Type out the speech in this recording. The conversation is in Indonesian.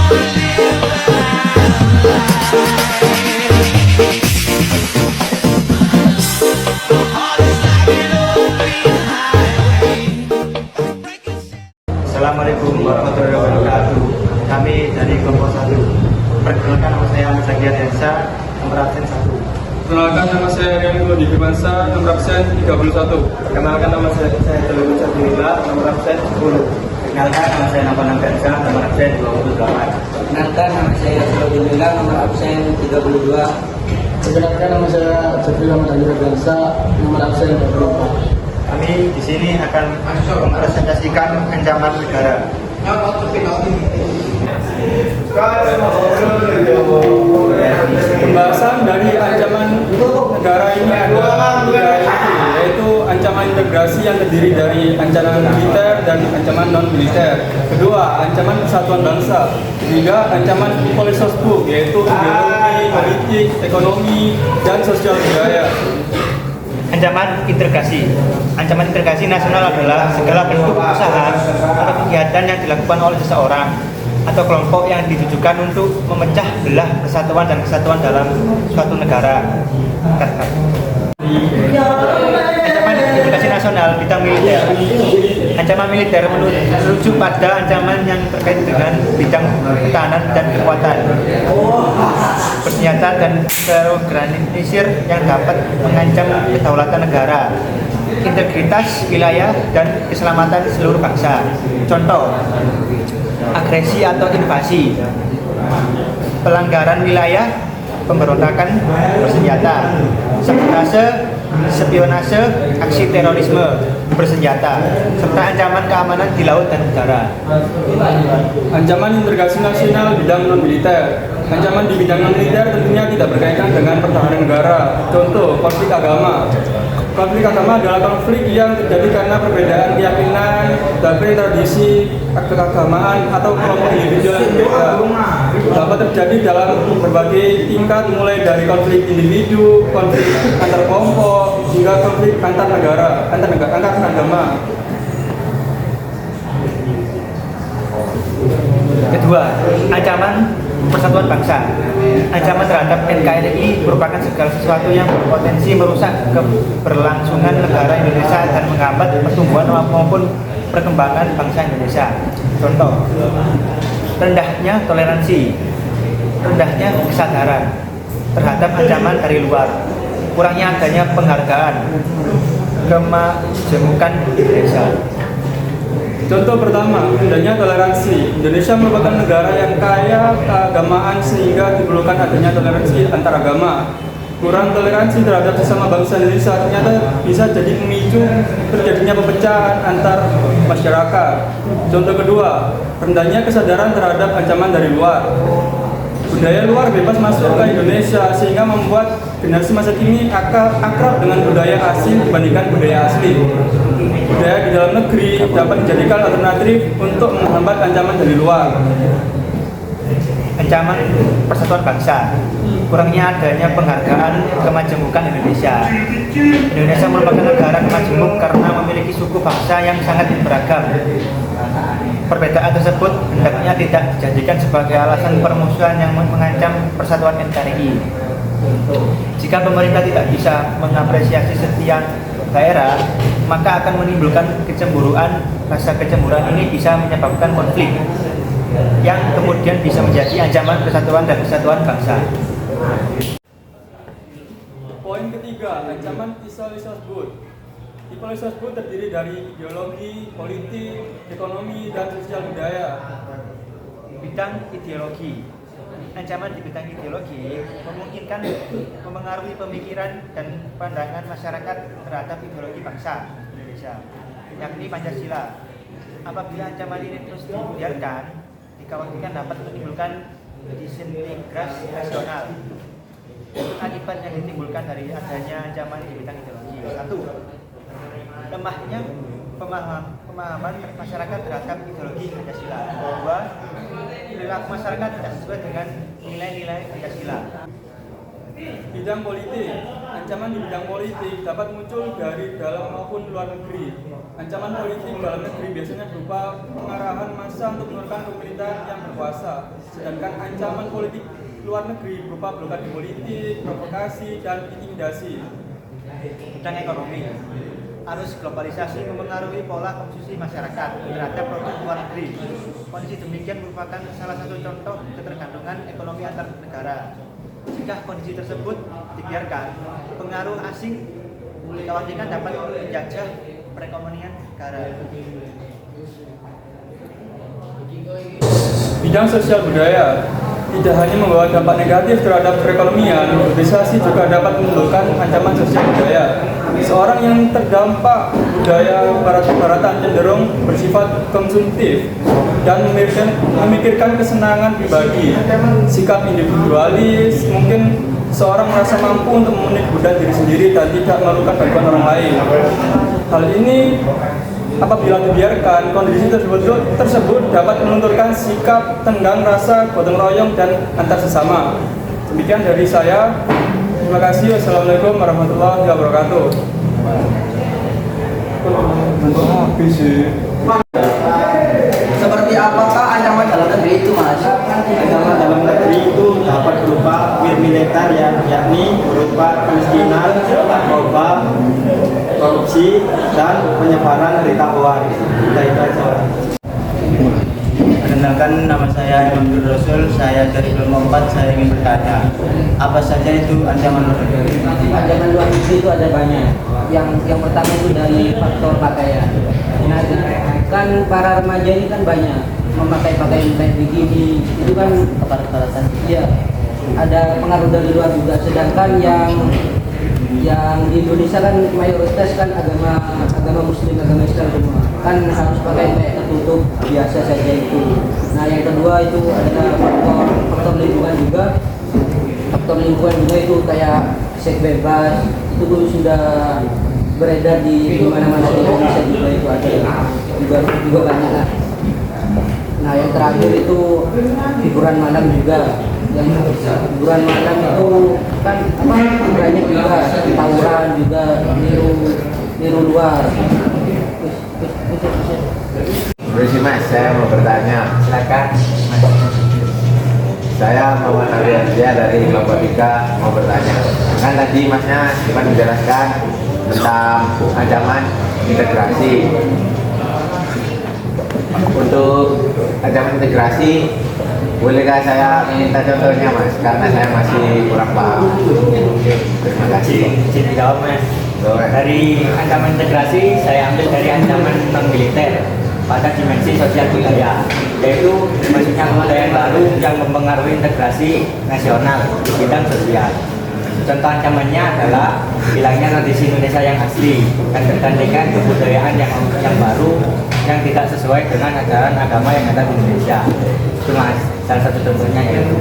Assalamualaikum warahmatullahi wabarakatuh. Kami dari kelompok 1. Perkenalkan, nama saya Muzaki Ardiansa, nomor absen 1. Perkenalkan, nama saya Rian Kudi Firmansa, nomor absen 31. Perkenalkan, nama saya Telur Sabila, nomor absen 10. Perkenalkan, nama saya Napan Amgansa, nomor absen 28. Perkenalkan, nama saya Abdullah, nomor absen 32. Perkenalkan, nama saya Sabila Ardiansa, nomor absen 24. Kami di sini akan mempresentasikan ancaman negara. Pembahasan dari ancaman negara ini adalah yaitu ancaman integrasi yang terdiri dari ancaman militer dan ancaman non militer. Kedua, ancaman persatuan bangsa. Ketiga, ancaman polisosbuk yaitu ideologi, politik, ekonomi, dan sosial budaya. Ancaman integrasi. Ancaman integrasi nasional adalah segala bentuk usaha atau kegiatan yang dilakukan oleh seseorang atau kelompok yang ditujukan untuk memecah belah persatuan dan kesatuan dalam suatu negara. Ancaman integrasi nasional bidang militer. Ancaman militer merujuk pada ancaman yang terkait dengan bidang pertahanan dan kekuatan bersenjata dan terorganisir yang dapat mengancam kedaulatan negara, integritas wilayah, dan keselamatan seluruh bangsa. Contoh, agresi atau invasi, pelanggaran wilayah, pemberontakan bersenjata, sabotase, spionase, aksi terorisme bersenjata, serta ancaman keamanan di laut dan udara. Ancaman integrasi nasional bidang non-militer. Ancaman di bidang non-militer tentunya tidak berkaitan dengan pertahanan negara. Contoh, konflik agama. Konflik agama adalah konflik yang terjadi karena perbedaan keyakinan, tradisi, keagamaan, atau kelompok individu yang berbeda. Dapat terjadi dalam berbagai tingkat, mulai dari konflik individu, konflik antar kelompok, hingga konflik antar negara, antar agama. Kedua, ancaman persatuan bangsa. Ancaman terhadap NKRI merupakan segala sesuatu yang berpotensi merusak keberlangsungan negara Indonesia dan menghambat pertumbuhan maupun perkembangan bangsa Indonesia. Contoh, rendahnya toleransi, rendahnya kesadaran terhadap ancaman dari luar, kurangnya adanya penghargaan, kemajemukan Indonesia. Contoh pertama, rendahnya toleransi. Indonesia merupakan negara yang kaya keagamaan sehingga diperlukan adanya toleransi antar agama. Kurang toleransi terhadap sesama bangsa Indonesia ternyata bisa jadi memicu terjadinya perpecahan antar masyarakat. Contoh kedua, rendahnya kesadaran terhadap ancaman dari luar. Budaya luar bebas masuk ke Indonesia sehingga membuat generasi masa kini akrab dengan budaya asing dibandingkan budaya asli. Budaya di dalam negeri dapat dijadikan alternatif untuk menghambat ancaman dari luar. Ancaman persatuan bangsa, kurangnya adanya penghargaan kemajemukan Indonesia. Indonesia merupakan negara kemajemuk karena memiliki suku bangsa yang sangat beragam. Perbedaan tersebut hendaknya tidak dijadikan sebagai alasan permusuhan yang mengancam persatuan NKRI. Jika pemerintah tidak bisa mengapresiasi setiap daerah, maka akan menimbulkan kecemburuan. Rasa kecemburuan ini bisa menyebabkan konflik yang kemudian bisa menjadi ancaman persatuan dan kesatuan bangsa. Poin ketiga, ancaman Islamisme. Islamisme terdiri dari ideologi, politik, ekonomi, dan sosial budaya. Bidang ideologi. Ancaman di bidang ideologi memungkinkan memengaruhi pemikiran dan pandangan masyarakat terhadap ideologi bangsa Indonesia, yakni Pancasila. Apabila ancaman ini terus dibiarkan, dikhawatirkan dapat menimbulkan disintegrasi nasional. Akibat yang ditimbulkan dari adanya ancaman di bidang ideologi. 1. Lemahnya pemahaman masyarakat terhadap ideologi Pancasila. 2. Perilaku masyarakat tidak sesuai dengan nilai-nilai Pancasila. Bidang politik. Ancaman di bidang politik dapat muncul dari dalam maupun luar negeri. Ancaman politik dalam negeri biasanya berupa pengarahan massa untuk menurunkan pemerintahan yang berkuasa, sedangkan ancaman politik luar negeri berupa blokade politik, provokasi, dan intimidasi. Bidang ekonomi, arus globalisasi mempengaruhi pola konsumsi masyarakat terhadap produk luar negeri. Kondisi demikian merupakan salah satu contoh ketergantungan ekonomi antar negara. Jika kondisi tersebut dibiarkan, pengaruh asing dikhawatirkan dapat menjajah perekonomian negara. Bidang sosial budaya tidak hanya membawa dampak negatif terhadap perekonomian, globalisasi juga dapat menimbulkan ancaman sosial budaya. Seorang yang terdampak budaya barat-baratan cenderung bersifat konsumtif dan memikirkan kesenangan pribadi, sikap individualis, mungkin seorang merasa mampu untuk memenuhi kebutuhan diri sendiri dan tidak memerlukan bantuan orang lain. Hal ini apabila dibiarkan, kondisi tersebut dapat melunturkan sikap tenggang rasa, gotong royong, dan antar sesama. Demikian dari saya. Terima kasih. Wassalamualaikum warahmatullahi wabarakatuh. Seperti apakah ancaman dalam negeri itu, Mas? Ancaman dalam negeri itu dapat berupa militer yakni berupa kemiskinan, narkoba, korupsi, dan penyebaran berita hoax. Itu aja. Perkenalkan, nama saya Imam Rasul, saya dari kelompok 4. Saya ingin bertanya, apa saja itu ancaman luar negeri? Ancaman luar negeri itu ada banyak. Yang pertama itu dari faktor pakaian. Nah, kan para remaja ini kan banyak memakai pakaian kayak begini, itu kan keparat-paratan. Iya, ada pengaruh dari luar juga. Sedangkan yang di Indonesia kan mayoritas kan agama Muslim, agama Islam semua. Kan harus pakai kayak tertutup biasa saja itu. Nah, yang kedua itu ada faktor lingkungan juga. Faktor lingkungan juga itu kayak seks bebas, itu tuh sudah beredar di mana-mana di Indonesia juga, itu ada juga banyak lah. Nah, yang terakhir itu hiburan malam juga. Yang hiburan malam itu kan banyak juga tawuran juga, niru luar. Permisi Mas, saya mau bertanya. Silakan. Saya Muhammad Ardiansyah dari kelompok 3 mau bertanya. Kan tadi Masnya cuma menjelaskan tentang ancaman integrasi. Untuk ancaman integrasi, bolehkah saya minta contohnya Mas? Karena saya masih kurang paham. Terima kasih. Izin dijawab, Mas. Dari ancaman integrasi, saya ambil dari ancaman non-militer pada dimensi sosial budaya, yaitu maksudnya kebudayaan baru yang mempengaruhi integrasi nasional di bidang sosial. Contoh ancamannya adalah hilangnya tradisi Indonesia yang asli dan tergantikan kebudayaan yang baru yang tidak sesuai dengan ajaran agama yang ada di Indonesia. Itu Mas, salah satu contohnya yaitu